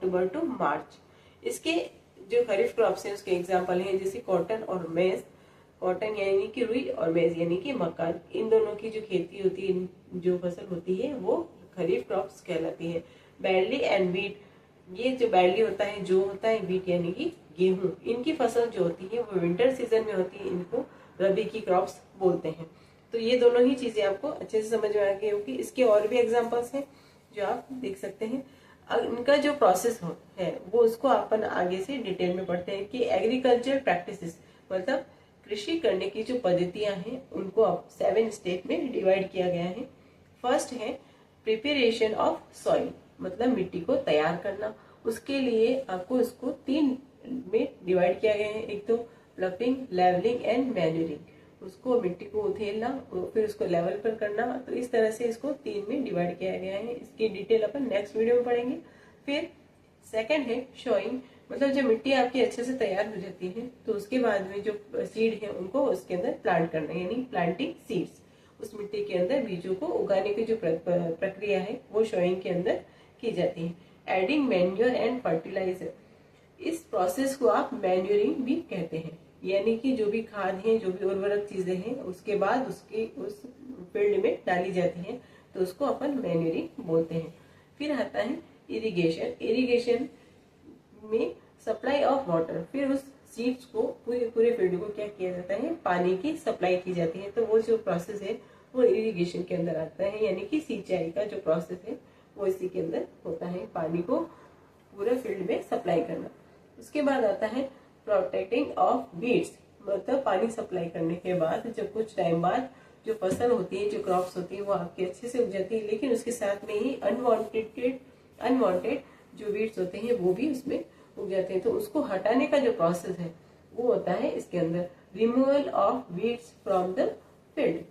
अक्टूबर to मार्च। इसके जो खरीफ crops हैं उसके एग्जाम्पल हैं जैसे कॉटन और मेज। कॉटन यानी कि रुई और मेज यानी कि मक्का, इन दोनों की जो खेती होती है, जो फसल होती है वो खरीफ क्रॉप्स कहलाती है। बैरली एंड वीट, ये जो बैरली होता है जो होता है, वीट यानी कि गेहूं, इनकी फसल जो होती है वो विंटर सीजन में होती है, इनको रबी की क्रॉप्स बोलते हैं। तो ये दोनों ही चीजें आपको अच्छे से समझ में आ गई होगी। इसके और भी एग्जाम्पल्स हैं जो आप देख सकते हैं। इनका जो प्रोसेस है वो उसको अपन आगे से डिटेल में पढ़ते हैं कि एग्रीकल्चर प्रैक्टिसेस मतलब कृषि करने की जो पद्धतियां हैं उनको अब 7 स्टेप में डिवाइड किया गया है। फर्स्ट है प्रिपरेशन ऑफ सॉइल, मतलब मिट्टी को तैयार करना। उसके लिए आपको इसको 3 में डिवाइड किया गया है। एक तो प्लपिंग, लेवलिंग एंड मैन्यूरिंग, उसको मिट्टी को उधेलना फिर उसको लेवल पर करना। तो इस तरह से इसको 3 में डिवाइड किया गया है। इसकी डिटेल अपन नेक्स्ट वीडियो में पढ़ेंगे। फिर सेकंड है शोइंग, मतलब जब मिट्टी आपकी अच्छे से तैयार हो जाती है तो उसके बाद में जो सीड है उनको उसके अंदर प्लांट करना है, यानी प्लांटिंग सीड्स। उस मिट्टी के अंदर बीजों को उगाने की जो प्रक्रिया है वो शोइंग के अंदर की जाती है। एडिंग मैन्योर एंड फर्टिलाइजर, इस प्रोसेस को आप मैन्योरिंग भी कहते हैं, यानी कि जो भी खाद है, जो भी उर्वरक चीजें हैं उसके बाद उसकी उस फील्ड में डाली जाती हैं तो उसको अपन मैन्योरिंग बोलते हैं। फिर आता है इरिगेशन। इरिगेशन में सप्लाई ऑफ वाटर, फिर उस सीड्स को पूरे फील्ड को क्या किया जाता है, पानी की सप्लाई की जाती है। तो वो जो प्रोसेस है वो इरिगेशन के अंदर आता है, यानी कि सिंचाई का जो प्रोसेस है वो इसी के अंदर होता है, पानी को पूरे फील्ड में सप्लाई करना। उसके बाद आता है प्रोटेक्टिंग ऑफ वीड्स, मतलब पानी सप्लाई करने के बाद जब कुछ टाइम बाद जो फसल होती है, जो क्रॉप्स होती है वो आपके अच्छे से उग जाती है, लेकिन उसके साथ में ही अनवांटेड जो वीड्स होते हैं वो भी उसमें उग जाते हैं। तो उसको हटाने का जो प्रोसेस है वो होता है इसके अंदर removal of weeds from the field.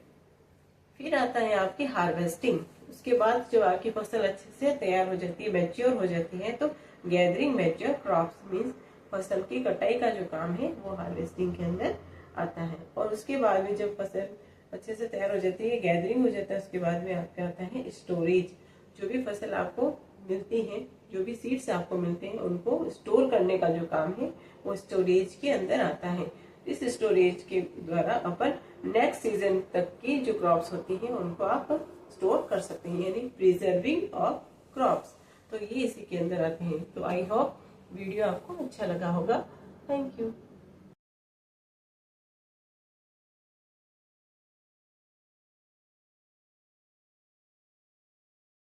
फिर आता है आपकी हार्वेस्टिंग। उसके बाद जो आपकी फसल अच्छे से तैयार हो जाती है, मैच्योर हो जाती है, तो गैदरिंग मैच्योर क्रॉप्स मीन्स फसल की कटाई का जो काम है वो हार्वेस्टिंग के अंदर आता है। और उसके बाद में जब फसल अच्छे से तैयार हो जाती है, गैदरिंग हो जाता है, उसके बाद में आपका आता है स्टोरेज। जो भी फसल आपको मिलती है, जो भी सीड्स आपको मिलते हैं उनको स्टोर करने का जो काम है वो स्टोरेज के अंदर आता है। इस स्टोरेज के द्वारा अपन नेक्स्ट सीजन तक की जो क्रॉप्स होती हैं उनको आप स्टोर कर सकते हैं, यानी प्रिजर्विंग ऑफ क्रॉप्स। तो ये इसी के अंदर आते हैं। तो आई होप वीडियो आपको अच्छा लगा होगा। Thank you.